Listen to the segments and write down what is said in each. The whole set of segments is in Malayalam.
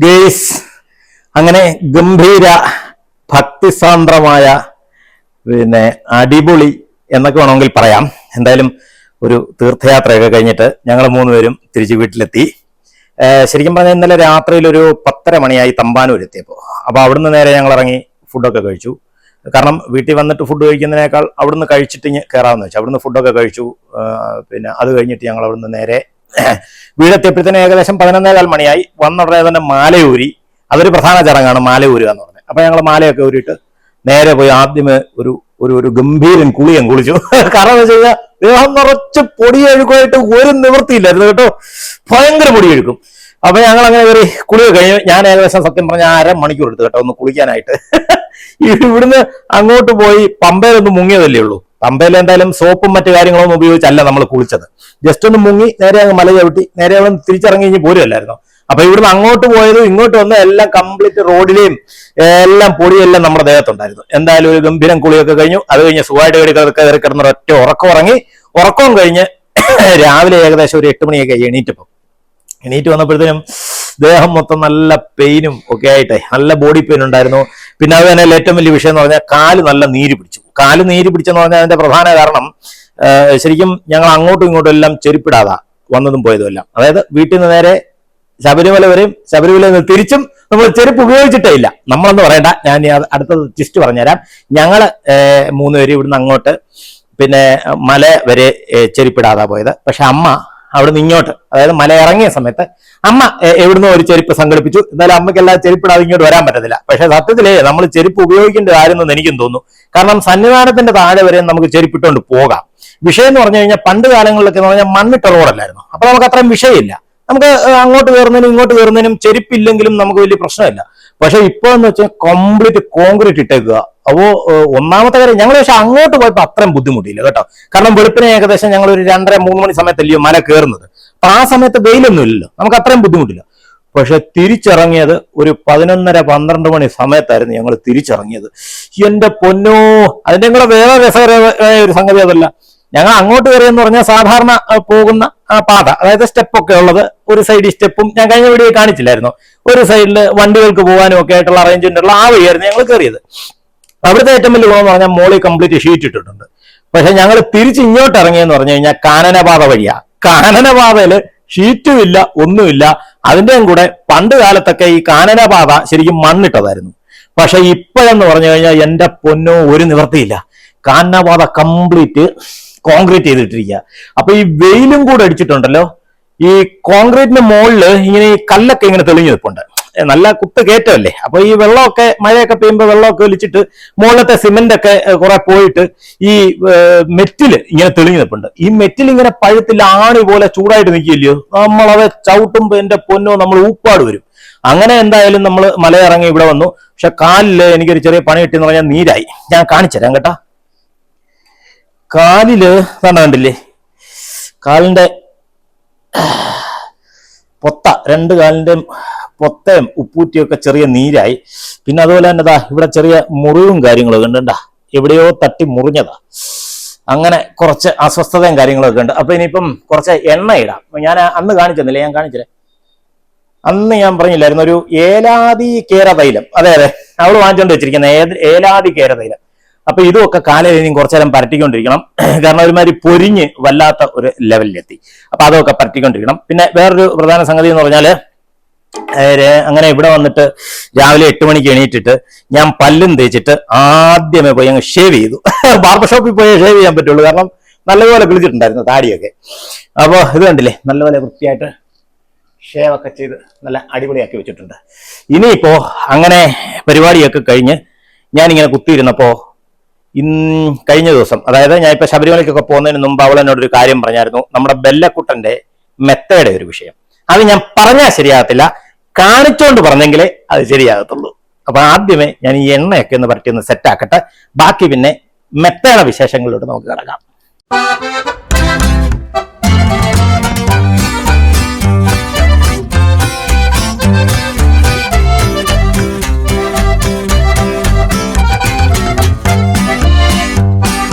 ഗേസ് അങ്ങനെ ഗംഭീര ഭക്തിസാന്ദ്രമായ അടിപൊളി എന്നൊക്കെ വേണമെങ്കിൽ പറയാം. എന്തായാലും ഒരു തീർത്ഥയാത്രയൊക്കെ കഴിഞ്ഞിട്ട് ഞങ്ങൾ 3 പേരും തിരിച്ച് വീട്ടിലെത്തി. ശരിക്കും പറഞ്ഞാൽ ഇന്നലെ രാത്രിയിൽ ഒരു 10:30 മണിയായി തമ്പാനൂർ എത്തിയപ്പോൾ. അപ്പോൾ അവിടുന്ന് നേരെ ഞങ്ങൾ ഇറങ്ങി ഫുഡൊക്കെ കഴിച്ചു. കാരണം വീട്ടിൽ വന്നിട്ട് ഫുഡ് കഴിക്കുന്നതിനേക്കാൾ അവിടുന്ന് കഴിച്ചിട്ട് കയറാമെന്ന് വെച്ചാൽ അവിടുന്ന് ഫുഡൊക്കെ കഴിച്ചു. അത് കഴിഞ്ഞിട്ട് ഞങ്ങൾ അവിടുന്ന് നേരെ വീടെത്തിയപ്പോഴത്തേന് ഏകദേശം 11:15 മണിയായി. വന്നുടനെ തന്നെ മാലയൂരി. അതൊരു പ്രധാന ചടങ്ങാണ് മാലയൂരുക എന്ന് പറഞ്ഞത്. അപ്പൊ ഞങ്ങൾ മാലയൊക്കെ ഊരിയിട്ട് നേരെ പോയി ആദ്യമേ ഒരു ഗംഭീരൻ കുളിച്ചു. കാരണം എന്ന് വെച്ച് കഴിഞ്ഞാൽ ദേഹം നിറച്ച് പൊടിയൊഴുക്കുമായിട്ട് ഒരു നിവൃത്തിയില്ലായിരുന്നു കേട്ടോ. ഭയങ്കര പൊടിയൊഴുക്കും. അപ്പൊ ഞങ്ങൾ അങ്ങനെ കയറി കുളിയൊക്കെ കഴിഞ്ഞു. ഞാൻ ഏകദേശം സത്യം പറഞ്ഞ 1/2 മണിക്കൂർ എടുത്തു കേട്ടോ ഒന്ന് കുളിക്കാനായിട്ട്. ഇവിടുന്ന് അങ്ങോട്ട് പോയി പമ്പയിലൊന്നും മുങ്ങിയതല്ലേ ഉള്ളൂ. പമ്പയിൽ എന്തായാലും സോപ്പും മറ്റു കാര്യങ്ങളൊന്നും ഉപയോഗിച്ചല്ല നമ്മൾ കുളിച്ചത്. ജസ്റ്റ് ഒന്ന് മുങ്ങി നേരെ അങ്ങ് മല ചവിട്ടി നേരെ അവിടെ തിരിച്ചിറങ്ങി കഴിഞ്ഞ് പോരുമല്ലായിരുന്നു. അപ്പൊ ഇവിടുന്ന് അങ്ങോട്ട് പോയതും ഇങ്ങോട്ട് വന്ന് എല്ലാം കംപ്ലീറ്റ് റോഡിലെയും എല്ലാം പൊടിയെല്ലാം നമ്മുടെ ദേഹത്തുണ്ടായിരുന്നു. എന്തായാലും ഒരു ഗംഭീരം കുളിയൊക്കെ കഴിഞ്ഞു. അത് കഴിഞ്ഞ് സുഖമായിട്ട് കയറി കിടന്ന ഒറ്റ ഉറക്കം കഴിഞ്ഞ് രാവിലെ ഏകദേശം ഒരു 8 മണിയൊക്കെ എണീറ്റ് വന്നപ്പോഴത്തേനും ദേഹം മൊത്തം നല്ല പെയിനും ഒക്കെ ആയിട്ട് നല്ല ബോഡി പെയിൻ ഉണ്ടായിരുന്നു. പിന്നെ അത് തന്നെ ഏറ്റവും വലിയ വിഷയം എന്ന് പറഞ്ഞാൽ കാല് നല്ല നീര് പിടിച്ചെന്ന് പറഞ്ഞാൽ അതിന്റെ പ്രധാന കാരണം ശരിക്കും ഞങ്ങൾ അങ്ങോട്ടും ഇങ്ങോട്ടും എല്ലാം ചെരുപ്പിടാതാ വന്നതും പോയതും എല്ലാം. അതായത് വീട്ടിൽ നിന്ന് നേരെ ശബരിമല വരെയും ശബരിമലയിൽ നിന്ന് തിരിച്ചും നമ്മൾ ചെരുപ്പ് ഉപയോഗിച്ചിട്ടേ ഇല്ല. നമ്മളെന്ന് പറയണ്ട, ഞാൻ അടുത്ത ടിസ്റ്റ് പറഞ്ഞുതരാം. ഞങ്ങള് 3 പേര് ഇവിടുന്ന് അങ്ങോട്ട് പിന്നെ മല വരെ ചെരുപ്പിടാതാ പോയത്. പക്ഷെ അമ്മ അവിടുന്ന് ഇങ്ങോട്ട്, അതായത് മല ഇറങ്ങിയ സമയത്ത് അമ്മ എവിടുന്ന് ഒരു ചെരുപ്പ് സംഘടിപ്പിച്ചു. എന്നാലും അമ്മയ്ക്ക് എല്ലാ ചെരുപ്പിടാതെ ഇങ്ങോട്ട് വരാൻ പറ്റത്തില്ല. പക്ഷെ സത്യത്തിലേ നമ്മൾ ചെരുപ്പ് ഉപയോഗിക്കേണ്ട കാര്യമെന്ന് എനിക്കും തോന്നുന്നു. കാരണം സന്നിധാനത്തിന്റെ താഴെ വരെ നമുക്ക് ചെരുപ്പിട്ടുകൊണ്ട് പോകാം. വിഷയം എന്ന് പറഞ്ഞു കഴിഞ്ഞാൽ പണ്ട് കാലങ്ങളിലൊക്കെ എന്ന് പറഞ്ഞാൽ മണ്ണിട്ട റോഡല്ലായിരുന്നു. അപ്പൊ നമുക്ക് അത്രയും വിഷയമില്ല. നമുക്ക് അങ്ങോട്ട് കയറുന്നതിനും ഇങ്ങോട്ട് കയറുന്നതിനും ചെരുപ്പില്ലെങ്കിലും നമുക്ക് വലിയ പ്രശ്നമില്ല. പക്ഷെ ഇപ്പൊ എന്ന് വെച്ചാൽ കംപ്ലീറ്റ് കോൺക്രീറ്റ് ഇട്ടേക്കുക. അപ്പോ ഒന്നാമത്തെ കാര്യം ഞങ്ങൾ പക്ഷെ അങ്ങോട്ട് പോയപ്പോ അത്രയും ബുദ്ധിമുട്ടില്ല കേട്ടോ. കാരണം വെളുപ്പിനെ ഏകദേശം ഞങ്ങൾ ഒരു 2:30-3 മണി സമയത്തല്ലയോ മല കയറുന്നത്. അപ്പൊ ആ സമയത്ത് വെയിലൊന്നും ഇല്ലല്ലോ, നമുക്ക് അത്രയും ബുദ്ധിമുട്ടില്ല. പക്ഷെ തിരിച്ചിറങ്ങിയത് ഒരു 11:30-12 മണി സമയത്തായിരുന്നു ഞങ്ങൾ തിരിച്ചിറങ്ങിയത്. എന്റെ പൊന്നോ, അതിന്റെ കൂടെ വേറെ രസകരമായ ഒരു സംഗതി അതല്ല. ഞങ്ങൾ അങ്ങോട്ട് കയറിയെന്ന് പറഞ്ഞാൽ സാധാരണ പോകുന്ന പാത, അതായത് സ്റ്റെപ്പൊക്കെ ഉള്ളത്, ഒരു സൈഡിൽ സ്റ്റെപ്പും ഞാൻ കഴിഞ്ഞ വീഡിയോ കാണിച്ചില്ലായിരുന്നു. ഒരു സൈഡിൽ വണ്ടികൾക്ക് പോകാനും ഒക്കെ ആയിട്ടുള്ള അറേഞ്ച്മെന്റ് ഉള്ള ആ വഴിയായിരുന്നു ഞങ്ങൾ കയറിയത്. അവിടുത്തെ ഏറ്റവും വലിയ ഗുണമെന്ന് പറഞ്ഞാൽ മോളിൽ കംപ്ലീറ്റ് ഷീറ്റ് ഇട്ടിട്ടുണ്ട്. പക്ഷെ ഞങ്ങൾ തിരിച്ച് ഇങ്ങോട്ട് ഇറങ്ങിയെന്ന് പറഞ്ഞു കഴിഞ്ഞാൽ കാനനപാത വഴിയാ. കാനനപാതയില് ഷീറ്റും ഇല്ല, ഒന്നുമില്ല. അതിന്റെയും കൂടെ പണ്ട് കാലത്തൊക്കെ ഈ കാനനപാത ശരിക്കും മണ്ണിട്ടതായിരുന്നു. പക്ഷെ ഇപ്പോഴെന്ന് പറഞ്ഞു കഴിഞ്ഞാൽ എന്റെ പൊന്നോ ഒരു നിവൃത്തിയില്ല. കാനനപാത കംപ്ലീറ്റ് കോൺക്രീറ്റ് ചെയ്തിട്ടിരിക്കുക. അപ്പൊ ഈ വെയിലും കൂടെ അടിച്ചിട്ടുണ്ടല്ലോ, ഈ കോൺക്രീറ്റിന്റെ മുകളിൽ ഇങ്ങനെ ഈ കല്ലൊക്കെ ഇങ്ങനെ തെളിഞ്ഞു നിൽപ്പുണ്ട്. നല്ല കുത്ത് കയറ്റമല്ലേ. അപ്പൊ ഈ വെള്ളമൊക്കെ മഴയൊക്കെ പെയ്യുമ്പോൾ വെള്ളമൊക്കെ ഒലിച്ചിട്ട് മുകളിലത്തെ സിമെന്റ് ഒക്കെ കുറെ പോയിട്ട് ഈ മെറ്റിൽ ഇങ്ങനെ തെളിഞ്ഞു നിൽപ്പുണ്ട്. ഈ മെറ്റിൽ ഇങ്ങനെ പഴുത്തിൽ ആണി പോലെ ചൂടായിട്ട് നിൽക്കില്ലയോ, നമ്മളത് ചവിട്ടുമ്പോ എന്റെ പൊന്നോ നമ്മൾ ഊപ്പാട് വരും. അങ്ങനെ എന്തായാലും നമ്മൾ മലയിറങ്ങി ഇവിടെ വന്നു. പക്ഷെ കാലില് എനിക്കൊരു ചെറിയ പണി കിട്ടിയെന്ന് പറഞ്ഞാൽ നീരായി. ഞാൻ കാണിച്ചുതരാം കേട്ടാ. കാലില് കണ്ടില്ലേ, കാലിന്റെ പൊത്ത, 2 കാലിന്റെയും പൊത്തയും ഉപ്പൂറ്റിയൊക്കെ ചെറിയ നീരായി. പിന്നെ അതുപോലെ തന്നെ ഇവിടെ ചെറിയ മുറിവും കാര്യങ്ങളൊക്കെ ഉണ്ട്. എവിടെയോ തട്ടി മുറിഞ്ഞതാ. അങ്ങനെ കുറച്ച് അസ്വസ്ഥതയും കാര്യങ്ങളൊക്കെ ഉണ്ട്. അപ്പൊ ഇനിയിപ്പം കുറച്ച് എണ്ണ ഇടാം. ഞാൻ അന്ന് കാണിച്ചെന്നില്ലേ, ഞാൻ കാണിച്ചില്ലേ, അന്ന് ഞാൻ പറഞ്ഞില്ലായിരുന്നു ഒരു ഏലാതി കേര തൈലം. അതെ അവള് വാങ്ങിച്ചോണ്ട് വെച്ചിരിക്കുന്ന ഏലാതി കേര തൈലം. അപ്പൊ ഇതുമൊക്കെ കാലം കുറച്ചു നേരം പരട്ടിക്കൊണ്ടിരിക്കണം. കാരണം ഒരുമാതിരി പൊരിഞ്ഞ് വല്ലാത്ത ഒരു ലെവലിലെത്തി. അപ്പൊ അതൊക്കെ പരട്ടിക്കൊണ്ടിരിക്കണം. പിന്നെ വേറൊരു പ്രധാന സംഗതി എന്ന് പറഞ്ഞാല്, അങ്ങനെ ഇവിടെ വന്നിട്ട് രാവിലെ 8 മണിക്ക് എണീറ്റിട്ട് ഞാൻ പല്ലും തേച്ചിട്ട് ആദ്യമേ പോയി അങ്ങ് ഷേവ് ചെയ്തു. ബാർബർ ഷോപ്പിൽ പോയി ഷേവ് ചെയ്യാൻ പറ്റുള്ളൂ. കാരണം നല്ലപോലെ കുളിച്ചിട്ടുണ്ടായിരുന്നു താടിയൊക്കെ. അപ്പൊ ഇത് കണ്ടില്ലേ, നല്ലപോലെ വൃത്തിയായിട്ട് ഷേവൊക്കെ ചെയ്ത് നല്ല അടിപൊളിയാക്കി വെച്ചിട്ടുണ്ട്. ഇനിയിപ്പോ അങ്ങനെ പരിപാടിയൊക്കെ കഴിഞ്ഞ് ഞാനിങ്ങനെ കുത്തിയിരുന്നപ്പോ കഴിഞ്ഞ ദിവസം, അതായത് ഞാൻ ഇപ്പൊ ശബരിമലയ്ക്കൊക്കെ പോകുന്നതിന് മുമ്പ് അവൾ എന്നോടൊരു കാര്യം പറഞ്ഞായിരുന്നു. നമ്മുടെ ബെല്ലക്കുട്ടന്റെ മെത്തയുടെ ഒരു വിഷയം. അത് ഞാൻ പറഞ്ഞാൽ ശരിയാകത്തില്ല, കാണിച്ചോണ്ട് പറഞ്ഞെങ്കിലേ അത് ശരിയാകത്തുള്ളൂ. അപ്പൊ ആദ്യമേ ഞാൻ ഈ എണ്ണയൊക്കെ ഒന്ന് പരട്ടി ഒന്ന് സെറ്റാക്കട്ടെ. ബാക്കി പിന്നെ മെത്തയുടെ വിശേഷങ്ങളിലോട്ട് നമുക്ക് കിടക്കാം.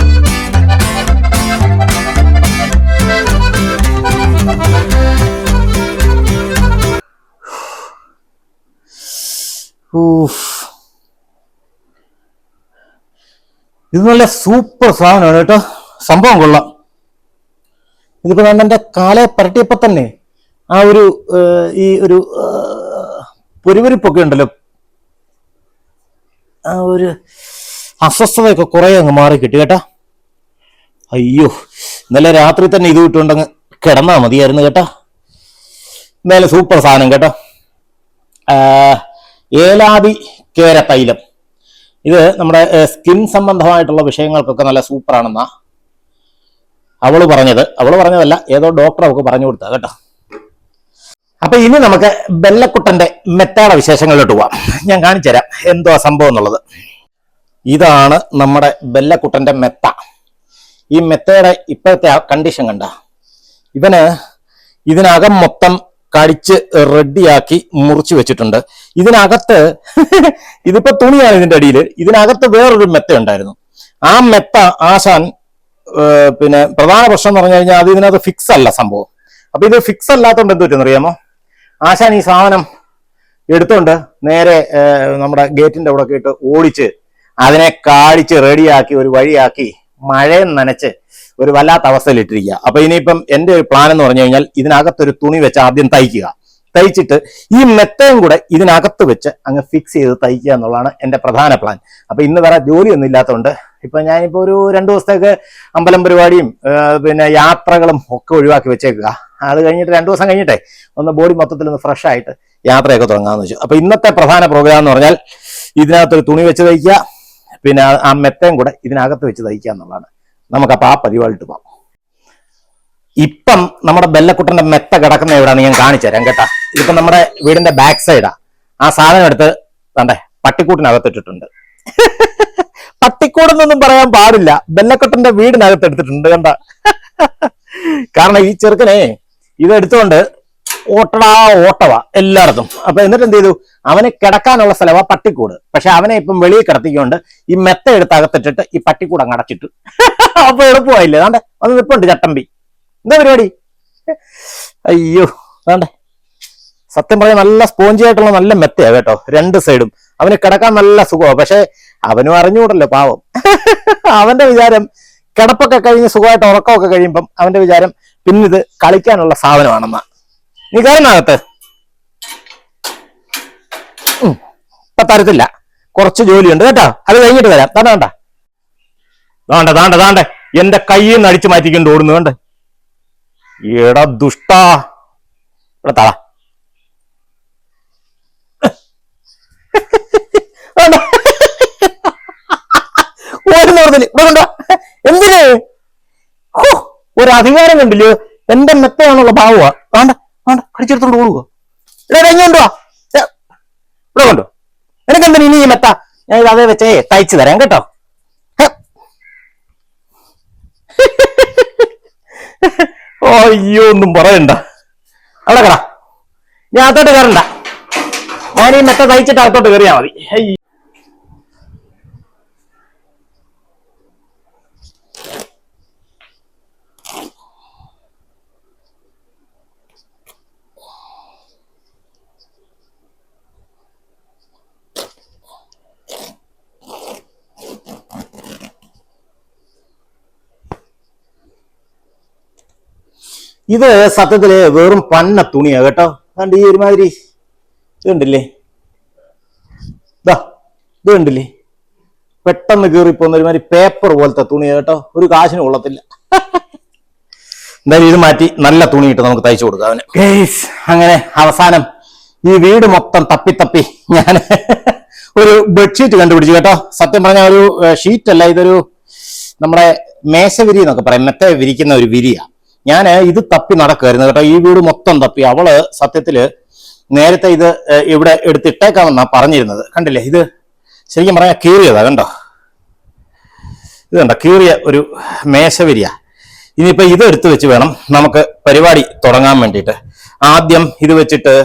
ഇത് നല്ല സൂപ്പർ സാധനമാണ് കേട്ടോ, സംഭവം കൊള്ളാം. ഇതിപ്പോ ഞാൻ എൻ്റെ കാലെ പരട്ടിയപ്പോ തന്നെ ആ ഒരു ഈ ഒരു പൊരിപൊരിപ്പൊക്കെ ഉണ്ടല്ലോ, ആ ഒരു അസ്വസ്ഥതയൊക്കെ കുറെ അങ്ങ് മാറി കിട്ടി കേട്ടാ. അയ്യോ, ഇന്നലെ രാത്രി തന്നെ ഇത് വിട്ടുകൊണ്ടങ്ങ് കിടന്നാ മതിയായിരുന്നു കേട്ടാ. എന്തായാലും സൂപ്പർ സാധനം കേട്ടോ. ഏലാതി കേര തൈലം, ഇത് നമ്മുടെ സ്കിൻ സംബന്ധമായിട്ടുള്ള വിഷയങ്ങൾക്കൊക്കെ നല്ല സൂപ്പറാണെന്നാ അവള് പറഞ്ഞതല്ല, ഏതോ ഡോക്ടർ അവൾക്ക് പറഞ്ഞു കൊടുത്താ കേട്ടോ. അപ്പൊ ഇനി നമുക്ക് ബെല്ലക്കുട്ടന്റെ മെത്തയുടെ വിശേഷങ്ങളിലോട്ട് പോവാം. ഞാൻ കാണിച്ചു തരാം എന്തോ സംഭവം എന്നുള്ളത്. ഇതാണ് നമ്മുടെ ബെല്ലക്കുട്ടന്റെ മെത്ത. ഈ മെത്തയുടെ ഇപ്പോഴത്തെ കണ്ടീഷൻ കണ്ട, ഇവന് ഇതിനകം മൊത്തം കടിച്ച് റെഡിയാക്കി മുറിച്ച് വെച്ചിട്ടുണ്ട്. ഇതിനകത്ത് ഇതിപ്പോ തുണിയാണ് ഇതിന്റെ അടിയിൽ, ഇതിനകത്ത് വേറൊരു മെത്ത ഉണ്ടായിരുന്നു. ആ മെത്ത ആശാൻ പിന്നെ പ്രധാന പ്രശ്നം എന്ന് പറഞ്ഞു കഴിഞ്ഞാൽ അത് ഇതിനകത്ത് ഫിക്സ് അല്ല സംഭവം. അപ്പൊ ഇത് ഫിക്സ് അല്ലാത്തതുകൊണ്ട് എന്ത് പറ്റുമെന്ന് അറിയാമോ, ആശാൻ ഈ സാധനം എടുത്തോണ്ട് നേരെ നമ്മുടെ ഗേറ്റിന്റെ അവിടെ ഇട്ട് ഓടിച്ച് അതിനെ കാടിച്ച് റെഡിയാക്കി ഒരു വഴിയാക്കി മഴയും നനച്ച് ഒരു വല്ലാത്ത അവസ്ഥയിൽ ഇട്ടിരിക്കുക. അപ്പൊ ഇനിയിപ്പം എന്റെ ഒരു പ്ലാൻ എന്ന് പറഞ്ഞു കഴിഞ്ഞാൽ ഇതിനകത്തൊരു തുണി വെച്ച് ആദ്യം തയ്ക്കുക, തയ്ച്ചിട്ട് ഈ മെത്തയും കൂടെ ഇതിനകത്ത് വെച്ച് അങ്ങ് ഫിക്സ് ചെയ്ത് തയ്ക്കുക എന്നുള്ളതാണ് എന്റെ പ്രധാന പ്ലാൻ. അപ്പൊ ഇന്ന് വേറെ ജോലിയൊന്നും ഇല്ലാത്തതുകൊണ്ട് ഇപ്പൊ ഞാനിപ്പോ ഒരു 2 ദിവസത്തേക്ക് അമ്പലം പരിപാടിയും പിന്നെ യാത്രകളും ഒക്കെ ഒഴിവാക്കി വെച്ചേക്കുക. അത് കഴിഞ്ഞിട്ട് 2 ദിവസം കഴിഞ്ഞിട്ടേ ഒന്ന് ബോഡി മൊത്തത്തിൽ ഒന്ന് ഫ്രഷ് ആയിട്ട് യാത്രയൊക്കെ തുടങ്ങാമെന്ന് വെച്ചു. അപ്പൊ ഇന്നത്തെ പ്രധാന പ്രോഗ്രാം എന്ന് പറഞ്ഞാൽ ഇതിനകത്തൊരു തുണി വെച്ച് തയ്ക്കുക, പിന്നെ ആ മെത്തയും കൂടെ ഇതിനകത്ത് വെച്ച് തയ്ക്കുക എന്നുള്ളതാണ്. നമുക്കപ്പോൾ ആ പതിവായിട്ട് പോകാം. ഇപ്പം നമ്മുടെ ബെല്ലക്കുട്ടന്റെ മെത്ത കിടക്കുന്ന എവിടെയാണ് ഞാൻ കാണിച്ചു തരാം കേട്ടാ. ഇതിപ്പോ നമ്മുടെ വീടിന്റെ ബാക്ക് സൈഡാ. ആ സാധനം എടുത്ത് കണ്ടേ പട്ടിക്കൂട്ടിനകത്തിട്ടിട്ടുണ്ട്. പട്ടിക്കൂടെന്നൊന്നും പറയാൻ പാടില്ല, ബെല്ലക്കുട്ടന്റെ വീടിനകത്ത് എടുത്തിട്ടുണ്ട് കണ്ട. കാരണം ഈ ചെറുക്കനെ ഇത് എടുത്തുകൊണ്ട് ഓട്ടവാ എല്ലായിടത്തും. അപ്പൊ എന്നിട്ട് എന്ത് ചെയ്തു, അവന് കിടക്കാനുള്ള സ്ഥലമാ പട്ടിക്കൂട്. പക്ഷെ അവനെ ഇപ്പം വെളിയിൽ കിടത്തിക്കൊണ്ട് ഈ മെത്ത എടുത്ത് അകത്തിട്ടിട്ട് ഈ പട്ടിക്കൂട് അങ്ങ് അടച്ചിട്ടു. അപ്പൊ എളുപ്പമായില്ലേ, അതാണ്ട് അത് നിപ്പുണ്ട് ചട്ടമ്പി. എന്താ പരിപാടി? അയ്യോ, അതാണ്ടേ സത്യം പറയാൻ നല്ല സ്പോഞ്ചി ആയിട്ടുള്ള നല്ല മെത്തയാ കേട്ടോ, 2 സൈഡും. അവന് കിടക്കാൻ നല്ല സുഖമാണ്. പക്ഷെ അവനും അറിഞ്ഞുകൂടല്ലോ പാവം. അവന്റെ വിചാരം കിടപ്പൊക്കെ കഴിഞ്ഞ് സുഖമായിട്ട് ഉറക്കമൊക്കെ കഴിയുമ്പം അവന്റെ വിചാരം പിന്നിത് കളിക്കാനുള്ള സാധനമാണെന്നാ. നീ കയറുന്നകത്ത് ഇപ്പൊ തരത്തില്ല, കുറച്ച് ജോലിയുണ്ട് കേട്ടോ, അത് കഴിഞ്ഞിട്ട് വരാം. താണ്ട എന്റെ കയ്യിൽ നിന്ന് അടിച്ചു മാറ്റിക്കൊണ്ട് ഓടുന്നു കണ്ട്. എടാ ദുഷ്ടാ, ഇവിടെ താള. ഓടുന്നോർന്നില്ല ഇവിടെ കൊണ്ടോ, എന്തിന് ഒരു അധികാരം കണ്ടില്ലയോ? എന്റെ മെത്തയാണുള്ള ഭാവമാ. വേണ്ട കടിച്ചെടുത്തോണ്ട് ഓടുക. ഇവിടെ ഇങ്ങോട്ടുവാ, ഇവിടെ കൊണ്ടോ. എനിക്കെന്തിനാ ഇനി ഈ മെത്ത? ഞാൻ ഇത് അതേ വെച്ചേ തയ്ച്ചു തരാം കേട്ടോ. അയ്യോ, ഒന്നും പറയണ്ട. അവിടെ കടാ, ഞാൻ അകത്തോട്ട് കയറണ്ട. ഞാൻ ഈ മെത്ത തയ്ച്ചിട്ട് അകത്തോട്ട് കയറിയാ മതി. ഇത് സത്യത്തില് വെറും പന്ന തുണിയാ കേട്ടോ. കണ്ട് ഈ ഒരുമാതിരി ഇത് കണ്ടില്ലേ, ഇത് കണ്ടില്ലേ, പെട്ടെന്ന് കീറിപ്പോന്ന ഒരുമാതിരി പേപ്പർ പോലത്തെ തുണിയാ കേട്ടോ, ഒരു കാശിന് കൊള്ളത്തില്ല. എന്തായാലും ഇത് മാറ്റി നല്ല തുണിയിട്ട് നമുക്ക് തയ്ച്ചു കൊടുക്കാം അവന്. അങ്ങനെ അവസാനം ഈ വീട് മൊത്തം തപ്പി ഞാൻ ഒരു ബെഡ്ഷീറ്റ് കണ്ടുപിടിച്ചു കേട്ടോ. സത്യം പറഞ്ഞ ഒരു ഷീറ്റ് അല്ല, ഇതൊരു നമ്മുടെ മേശവിരി എന്നൊക്കെ പറയും, മെത്ത വിരിക്കുന്ന ഒരു വിരിയാ. ഞാൻ ഇത് തപ്പി നടക്കുമായിരുന്നു കേട്ടോ, ഈ വീട് മൊത്തം തപ്പി. അവള് സത്യത്തില് നേരത്തെ ഇത് ഇവിടെ എടുത്തിട്ടേക്കാമെന്നാ പറഞ്ഞിരുന്നത്. കണ്ടില്ലേ, ഇത് ശരിക്കും പറഞ്ഞാൽ കീറിയതാ കണ്ടോ. ഇത് കണ്ടോ, കീറിയ ഒരു മേശവിരിയ. ഇനിയിപ്പോ ഇത് എടുത്തു വെച്ച് വേണം നമുക്ക് പരിപാടി തുടങ്ങാൻ വേണ്ടിയിട്ട്. ആദ്യം ഇത് വെച്ചിട്ട്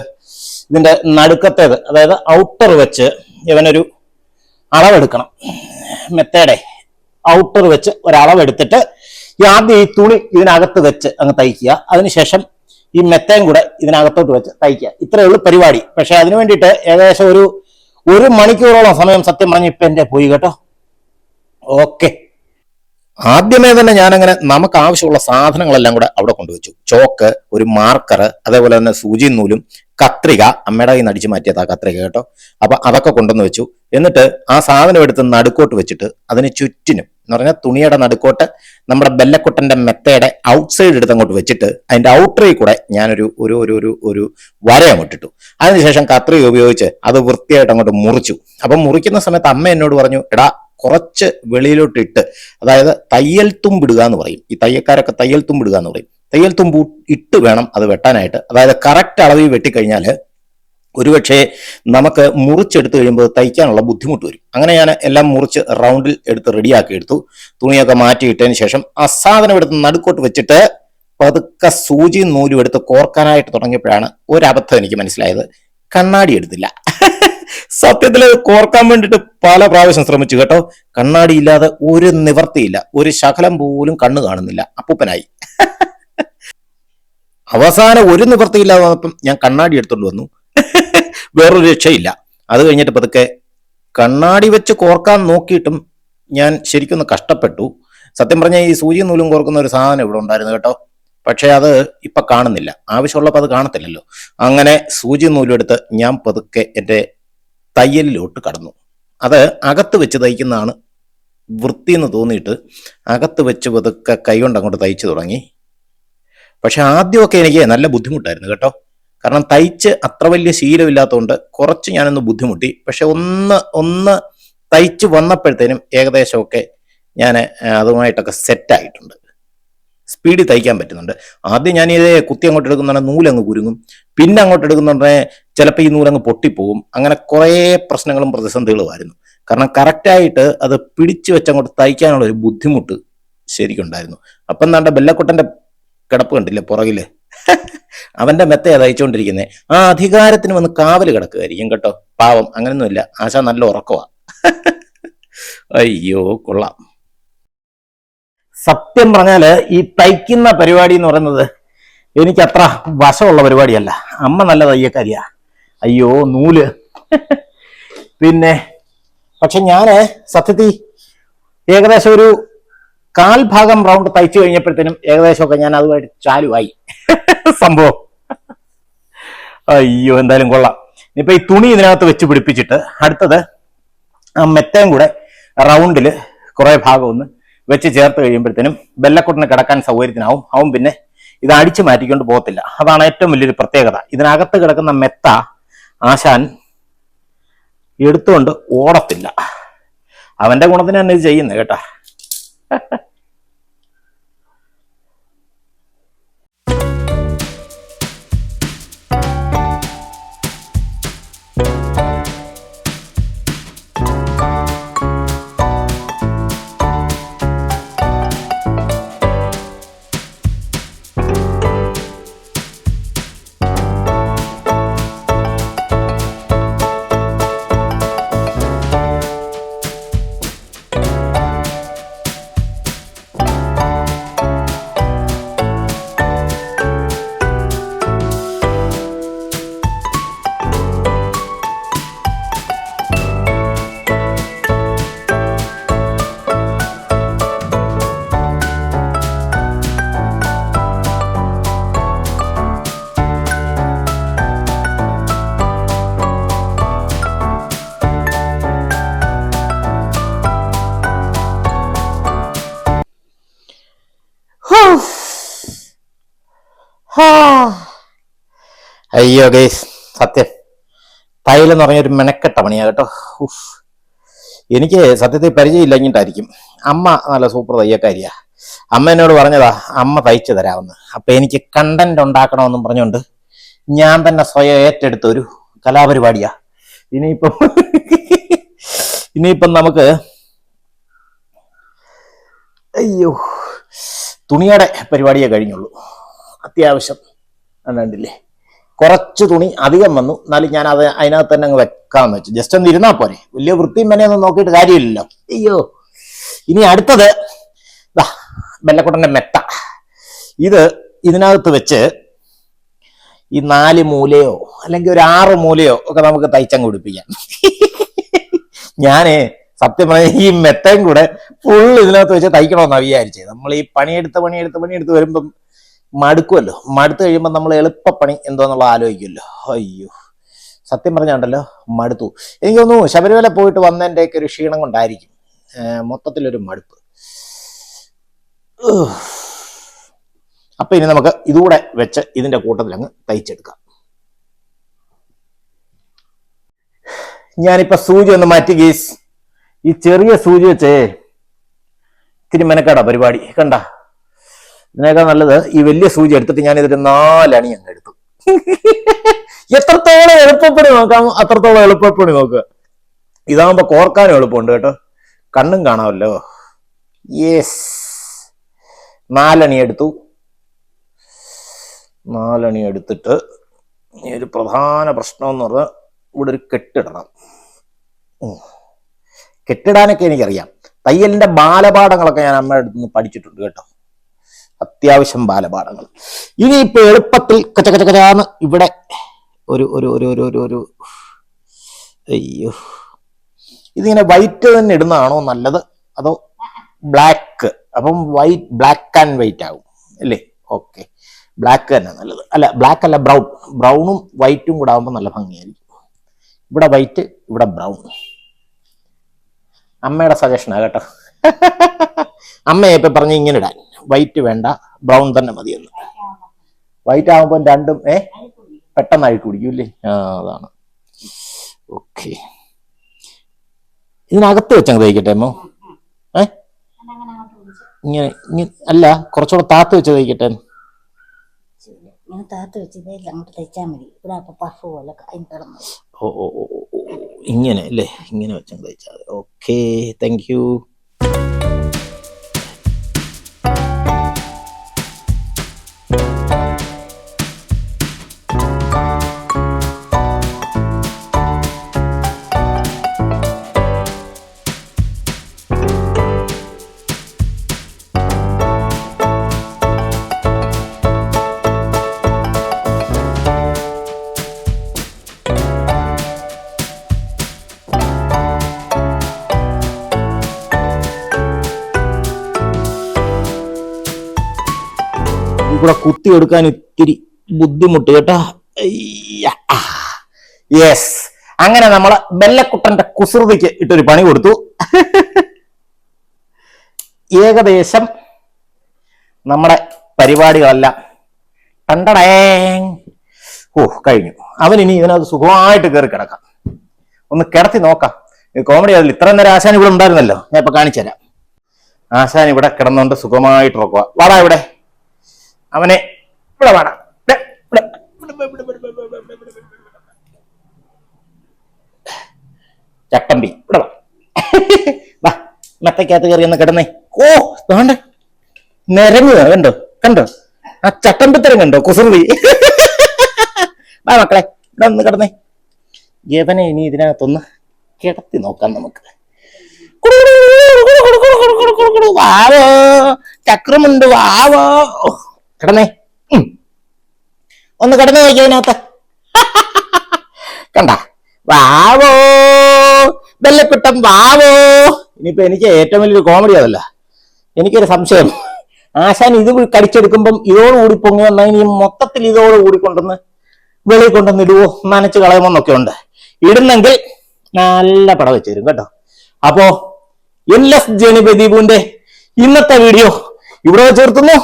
ഇതിന്റെ നടുക്കത്തേത്, അതായത് ഔട്ടർ വെച്ച് ഇവനൊരു അളവെടുക്കണം. മെത്തയുടെ ഔട്ടർ വെച്ച് ഒരളവെടുത്തിട്ട് ആദ്യം ഈ തുണി ഇതിനകത്ത് വെച്ച് അങ്ങ് തയ്ക്കുക. അതിനുശേഷം ഈ മെത്തയും കൂടെ ഇതിനകത്തോട്ട് വെച്ച് തയ്ക്കുക. ഇത്രയേ ഉള്ളൂ പരിപാടി. പക്ഷെ അതിനു വേണ്ടിയിട്ട് ഏകദേശം ഒരു മണിക്കൂറോളം സമയം സത്യം പറഞ്ഞ് ഇപ്പൊ എന്റെ പോയി കേട്ടോ. ഓക്കെ. ആദ്യമേ തന്നെ ഞാനങ്ങനെ നമുക്ക് ആവശ്യമുള്ള സാധനങ്ങളെല്ലാം കൂടെ അവിടെ കൊണ്ടുവച്ചു. ചോക്ക്, ഒരു മാർക്കർ, അതേപോലെ തന്നെ സൂചിയും നൂലും, കത്രിക, അമ്മയുടെ കയ്യിൽ നിന്ന് അടിച്ചു മാറ്റിയത് ആ കത്രിക കേട്ടോ. അപ്പൊ അതൊക്കെ കൊണ്ടുവന്ന് വെച്ചു. എന്നിട്ട് ആ സാധനം എടുത്ത് നടുക്കോട്ട് വെച്ചിട്ട് അതിന് ചുറ്റിനും എന്ന് പറഞ്ഞാൽ തുണിയുടെ നടുക്കോട്ട് നമ്മുടെ ബെല്ലക്കുട്ടന്റെ മെത്തയുടെ ഔട്ട് സൈഡ് എടുത്ത് അങ്ങോട്ട് വെച്ചിട്ട് അതിന്റെ ഔട്ടറിൽ കൂടെ ഞാനൊരു ഒരു ഒരു ഒരു ഒരു വര അങ്ങോട്ടിട്ടു. അതിനുശേഷം കത്രിക ഉപയോഗിച്ച് അത് വൃത്തിയായിട്ട് അങ്ങോട്ട് മുറിച്ചു. അപ്പം മുറിക്കുന്ന സമയത്ത് അമ്മ എന്നോട് പറഞ്ഞു, എടാ കുറച്ച് വെളിയിലോട്ട് ഇട്ട്, അതായത് തയ്യൽ തുമ്പിടുക എന്ന് പറയും, ഈ തയ്യക്കാരൊക്കെ തയ്യൽ തുമ്പിടുക എന്ന് പറയും, തയ്യൽ തുമ്പ് ഇട്ട് വേണം അത് വെട്ടാനായിട്ട്. അതായത് കറക്റ്റ് അളവിൽ വെട്ടിക്കഴിഞ്ഞാൽ ഒരുപക്ഷെ നമുക്ക് മുറിച്ചെടുത്ത് കഴിയുമ്പോൾ തയ്ക്കാനുള്ള ബുദ്ധിമുട്ട് വരും. അങ്ങനെ ഞാൻ എല്ലാം മുറിച്ച് റൗണ്ടിൽ എടുത്ത് റെഡിയാക്കി എടുത്തു. തുണിയൊക്കെ മാറ്റിയിട്ടതിന് ശേഷം ആ സാധനം എടുത്ത് നടുക്കോട്ട് വെച്ചിട്ട് പതുക്കെ സൂചിയും നൂലും എടുത്ത് കോർക്കാനായിട്ട് തുടങ്ങിയപ്പോഴാണ് ഒരബദ്ധം എനിക്ക് മനസ്സിലായത്. കണ്ണാടി എടുത്തില്ല. സത്യത്തില് കോർക്കാൻ വേണ്ടിട്ട് പല പ്രാവശ്യം ശ്രമിച്ചു കേട്ടോ. കണ്ണാടി ഇല്ലാതെ ഒരു നിവർത്തിയില്ല, ഒരു ശകലം പോലും കണ്ണ് കാണുന്നില്ല. അപ്പൂപ്പനായി. അവസാനം ഒരു നിവർത്തിയില്ലാതെ വന്നപ്പം ഞാൻ കണ്ണാടി എടുത്തോണ്ട് വന്നു. വേറൊരു രക്ഷയില്ല. അത് കഴിഞ്ഞിട്ട് പതുക്കെ കണ്ണാടി വെച്ച് കോർക്കാൻ നോക്കിയിട്ടും ഞാൻ ശരിക്കൊന്ന് കഷ്ടപ്പെട്ടു. സത്യം പറഞ്ഞാൽ ഈ സൂചിയും നൂലും കോർക്കുന്ന ഒരു സാധനം ഇവിടെ ഉണ്ടായിരുന്നു കേട്ടോ. പക്ഷെ അത് ഇപ്പൊ കാണുന്നില്ല. ആവശ്യമുള്ളപ്പോൾ അത് കാണത്തില്ലല്ലോ. അങ്ങനെ സൂചി നൂലും എടുത്ത് ഞാൻ പതുക്കെ എൻ്റെ തയ്യലിലോട്ട് കടന്നു. അത് അകത്ത് വെച്ച് തയ്ക്കുന്നതാണ് വൃത്തി എന്ന് തോന്നിയിട്ട് അകത്ത് വെച്ച് പതുക്കെ കൈ കൊണ്ട് അങ്ങോട്ട് തയ്ച്ചു തുടങ്ങി. പക്ഷെ ആദ്യമൊക്കെ എനിക്ക് നല്ല ബുദ്ധിമുട്ടായിരുന്നു കേട്ടോ. കാരണം തയ്ച്ച് അത്ര വലിയ ശീലമില്ലാത്തതുകൊണ്ട് കുറച്ച് ഞാനൊന്ന് ബുദ്ധിമുട്ടി. പക്ഷെ ഒന്ന് തയ്ച്ച് വന്നപ്പോഴത്തേനും ഏകദേശമൊക്കെ ഞാൻ അതുമായിട്ടൊക്കെ സെറ്റായിട്ടുണ്ട്. സ്പീഡിൽ തയ്ക്കാൻ പറ്റുന്നുണ്ട്. ആദ്യം ഞാൻ ഇത് കുത്തി അങ്ങോട്ട് എടുക്കുന്നുണ്ടെങ്കിൽ നൂലങ്ങ് കുരുങ്ങും, പിന്നെ അങ്ങോട്ട് എടുക്കുന്നുണ്ടെങ്കിൽ ചിലപ്പോൾ ഈ നൂലങ്ങ് പൊട്ടിപ്പോവും. അങ്ങനെ കുറേ പ്രശ്നങ്ങളും പ്രതിസന്ധികളുമായിരുന്നു. കാരണം കറക്റ്റായിട്ട് അത് പിടിച്ചു വെച്ചങ്ങോട്ട് തയ്ക്കാനുള്ള ഒരു ബുദ്ധിമുട്ട് ശരിക്കുണ്ടായിരുന്നു. അപ്പം എന്താ ബെല്ലക്കുട്ടന്റെ കിടപ്പ് കണ്ടില്ലേ പുറകില്, അവന്റെ മെത്തയാ തയ്ച്ചുകൊണ്ടിരിക്കുന്നത്. ആ അധികാരത്തിന് വന്ന് കാവല് കിടക്കുകയായിരിക്കും കേട്ടോ. പാവം, അങ്ങനെയൊന്നുമില്ല. ആശ നല്ല ഉറക്കവാ. അയ്യോ കൊള്ളാം. സത്യം പറഞ്ഞാല് ഈ തയ്ക്കുന്ന പരിപാടി എന്ന് പറയുന്നത് എനിക്ക് അത്ര വശമുള്ള പരിപാടിയല്ല. അമ്മ നല്ല തയ്യക്കാരിയാ. അയ്യോ നൂല്. പിന്നെ പക്ഷെ ഞാന് സത്യത്തിൽ ഏകദേശം ഒരു 1/4 ഭാഗം റൗണ്ട് തയ്ച്ചു കഴിഞ്ഞപ്പോഴത്തേനും ഏകദേശമൊക്കെ ഞാൻ അതുമായിട്ട് ചാലുവായി സംഭവം. അയ്യോ എന്തായാലും കൊള്ളാം. ഇനിയിപ്പൊ ഈ തുണി ഇതിനകത്ത് വെച്ച് പിടിപ്പിച്ചിട്ട് അടുത്തത് ആ മെത്തയും കൂടെ റൗണ്ടിൽ കുറെ ഭാഗം ഒന്ന് വെച്ച് ചേർത്ത് കഴിയുമ്പോഴത്തേനും ബെല്ലക്കുട്ടിന് കിടക്കാൻ സൗകര്യത്തിനാവും. അവൻ പിന്നെ ഇത് അടിച്ചു മാറ്റിക്കൊണ്ട് പോകത്തില്ല. അതാണ് ഏറ്റവും വലിയൊരു പ്രത്യേകത. ഇതിനകത്ത് കിടക്കുന്ന മെത്ത ആശാൻ എടുത്തുകൊണ്ട് ഓടത്തില്ല. അവന്റെ ഗുണത്തിന് തന്നെ ഇത് ചെയ്യുന്നത് കേട്ടാ. അയ്യോ ഗൈസ്, സത്യം തയ്യലെന്ന് പറഞ്ഞൊരു മെനക്കെട്ട പണിയാ കേട്ടോ. എനിക്ക് സത്യത്തിൽ പരിചയമില്ലഞ്ഞിട്ടായിരിക്കും. അമ്മ നല്ല സൂപ്പർ തയ്യക്കാരിയാ. അമ്മ എന്നോട് പറഞ്ഞതാ അമ്മ തയ്ച്ചു തരാമെന്ന്. അപ്പൊ എനിക്ക് കണ്ടന്റ് ഉണ്ടാക്കണമെന്നും പറഞ്ഞുകൊണ്ട് ഞാൻ തന്നെ സ്വയം ഏറ്റെടുത്ത ഒരു കലാപരിപാടിയാ. ഇനിയിപ്പം നമുക്ക് അയ്യോ തുണിയുടെ പരിപാടിയെ കഴിഞ്ഞുള്ളൂ. അത്യാവശ്യം കണ്ടില്ലേ, കുറച്ച് തുണി അധികം വന്നു. എന്നാലും ഞാൻ അത് അതിനകത്ത് തന്നെ അങ്ങ് വെക്കാമെന്ന് വെച്ചു. ജസ്റ്റ് ഒന്ന് ഇരുന്നാൽ പോരെ, വലിയ വൃത്തിയും മെനയൊന്നും നോക്കിയിട്ട് കാര്യമില്ലല്ലോ. അയ്യോ ഇനി അടുത്തത് ബെല്ലക്കുട്ടന്റെ മെത്ത. ഇത് ഇതിനകത്ത് വെച്ച് ഈ 4 മൂലയോ അല്ലെങ്കിൽ ഒരു 6 മൂലയോ ഒക്കെ നമുക്ക് തയ്ച്ചങ്ങ് പിടിപ്പിക്കാം. ഞാന് സത്യം പറഞ്ഞ ഈ മെത്തയും കൂടെ ഫുള്ള് ഇതിനകത്ത് വെച്ച് തയ്ക്കണമെന്നാണ് വിചാരിച്ചത്. നമ്മൾ ഈ പണിയെടുത്ത് വരുമ്പം മടുക്കുമല്ലോ. മടുത്ത് കഴിയുമ്പോൾ നമ്മൾ എളുപ്പപ്പണി എന്തോന്നുള്ള ആലോചിക്കുമല്ലോ. അയ്യോ, സത്യം പറഞ്ഞാണ്ടല്ലോ മടുത്തു. എനിക്ക് തോന്നുന്നു ശബരിമല പോയിട്ട് വന്നതിൻ്റെയൊക്കെ ഒരു ക്ഷീണം കൊണ്ടായിരിക്കും മൊത്തത്തിലൊരു മടുപ്പ്. അപ്പൊ ഇനി നമുക്ക് ഇതുകൂടെ വെച്ച് ഇതിന്റെ കൂട്ടത്തിൽ അങ്ങ് തയ്ച്ചെടുക്കാം. ഞാനിപ്പോ സൂചി ഒന്ന് മാറ്റി ഗീസ്. ഈ ചെറിയ സൂചി വെച്ചേ ഇത്തിരി മെനക്കാടാ പരിപാടി. കണ്ട, ഇതിനേക്കാൾ നല്ലത് ഈ വലിയ സൂചി എടുത്തിട്ട് ഞാൻ ഇതിന്റെ 4 അണി അങ്ങ് എടുത്തു. എത്രത്തോളം എളുപ്പപ്പണി നോക്കാം അത്രത്തോളം എളുപ്പപ്പണി നോക്കുക. ഇതാകുമ്പോ കോർക്കാനും എളുപ്പമുണ്ട് കേട്ടോ, കണ്ണും കാണാമല്ലോ. യെസ്, 4 അണി എടുത്തു. 4 അണി എടുത്തിട്ട് ഈ ഒരു പ്രധാന പ്രശ്നം എന്ന് പറഞ്ഞാൽ ഇവിടെ ഒരു കെട്ടിടണം. കെട്ടിടാനൊക്കെ എനിക്കറിയാം. തയ്യലിന്റെ ബാലപാഠങ്ങളൊക്കെ ഞാൻ അമ്മയുടെ അടുത്ത് നിന്ന് പഠിച്ചിട്ടുണ്ട് കേട്ടോ, അത്യാവശ്യം ബാലപാഠങ്ങൾ. ഇനിയിപ്പോ എളുപ്പത്തിൽ കച്ചകച്ചകരാന്ന് ഇവിടെ ഒരു ഒരു ഒരു ഒരു ഒരു ഒരു അയ്യോ, ഇതിങ്ങനെ വൈറ്റ് തന്നെ ഇടുന്നതാണോ നല്ലത് അതോ ബ്ലാക്ക്? അപ്പം ബ്ലാക്ക് ആൻഡ് വൈറ്റ് ആകും അല്ലേ? ഓക്കെ, ബ്ലാക്ക് തന്നെ നല്ലത്. അല്ല, ബ്ലാക്ക് അല്ല, ബ്രൗണും വൈറ്റും കൂടെ ആകുമ്പോൾ നല്ല ഭംഗിയായിരിക്കും. ഇവിടെ വൈറ്റ്, ഇവിടെ ബ്രൗൺ. അമ്മയുടെ സജഷനാ കേട്ടോ. അമ്മയെ ഇപ്പൊ പറഞ്ഞ് ഇങ്ങനെ ഇടാൻ, വൈറ്റ് വേണ്ട ബ്രൗൺ തന്നെ മതിയെന്ന്. വൈറ്റ് ആകുമ്പോൾ രണ്ടും പെട്ടെന്ന് അഴുക്ക് പിടിക്കൂല്ലേ? അതാണ്. ഓക്കെ, ഇതിനകത്ത് വെച്ചങ്ങ് തയ്ക്കട്ടെ അമ്മോ. ഇങ്ങനെ അല്ല, കുറച്ചുകൂടെ താത്ത് വെച്ച് തയ്ക്കട്ടെ. ഓ ഓ ഓ, ഇങ്ങനെ അല്ലേ? ഇങ്ങനെ വെച്ചങ്ങ് തയ്ച്ചാൽ. Okay, thank you. കൂടെ കുത്തിയെടുക്കാൻ ഇത്തിരി ബുദ്ധിമുട്ട് കേട്ടോ. യെസ്, അങ്ങനെ നമ്മള് ബെല്ലക്കുട്ടന്റെ കുസൃതിക്ക് ഇട്ടൊരു പണി കൊടുത്തു. ഏകദേശം നമ്മുടെ പരിപാടികളെല്ലാം കഴിഞ്ഞു. അവനിനി ഇതിനകത്ത് സുഖമായിട്ട് കയറി കിടക്കാം. ഒന്ന് കിടത്തി നോക്കാം. കോമഡി അതിൽ ഇത്ര നേരം ആശാൻ ഇവിടെ ഉണ്ടായിരുന്നല്ലോ, ഞാൻ ഇപ്പൊ കാണിച്ചു തരാം. ആശാൻ ഇവിടെ കിടന്നുകൊണ്ട് സുഖമായിട്ട് നോക്കുക. വാടാ ഇവിടെ, അവനെ ഇവിടെ വാടാ. ചട്ടമ്പി ഇവിടെ വാ, മെത്തക്കകത്ത് കയറി ഒന്ന് കിടന്നേ. ഓ വേണ്ട, നിരങ്ങുക. കണ്ടോ ആ ചട്ടമ്പിത്തരം കണ്ടോ, കുസൃതി. വാ മക്കളെ, ഇവിടെ ഒന്ന് കിടന്നേ. യവനെ ഇനി ഇതിനകത്തൊന്ന് കിടത്തി നോക്കാം നമുക്ക്. വാവോ, ചക്രമുണ്ട്, വാവോ. കിടന്നേ, ഒന്ന് കിടന്നു നോക്കിയതിനകത്ത്. കണ്ട, വാവോ ബെല്ലക്കുട്ടൻ വാവോ. ഇനിയിപ്പോ എനിക്ക് ഏറ്റവും വലിയൊരു കോമഡി അതല്ല, എനിക്കൊരു സംശയം. ആശാൻ ഇത് കടിച്ചെടുക്കുമ്പം ഇതോടുകൂടി പൊങ്ങി വന്നാൽ ഇനി മൊത്തത്തിൽ ഇതോടുകൂടി കൊണ്ടുവന്ന് വെളിയിൽ കൊണ്ടുവന്ന് ഇടുവോ, നനച്ച് കളയുമോന്നൊക്കെ ഉണ്ട്. ഇടുന്നെങ്കിൽ നല്ല പടം വെച്ച് തരും കേട്ടോ. അപ്പോ LS ജനിപദീപുവിന്റെ ഇന്നത്തെ വീഡിയോ ഇവിടെ ചേർത്തുന്നു.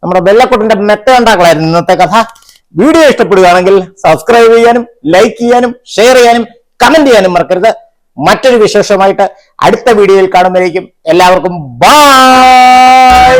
നമ്മുടെ ബെല്ലക്കുട്ടന്റെ മെത്ത ഉണ്ടാക്കളായിരുന്നു ഇന്നത്തെ കഥ. വീഡിയോ ഇഷ്ടപ്പെടുകയാണെങ്കിൽ സബ്സ്ക്രൈബ് ചെയ്യാനും ലൈക്ക് ചെയ്യാനും ഷെയർ ചെയ്യാനും കമന്റ് ചെയ്യാനും മറക്കരുത്. മറ്റൊരു വിശേഷമായിട്ട് അടുത്ത വീഡിയോയിൽ കാണുമ്പോഴേക്കും എല്ലാവർക്കും ബൈ.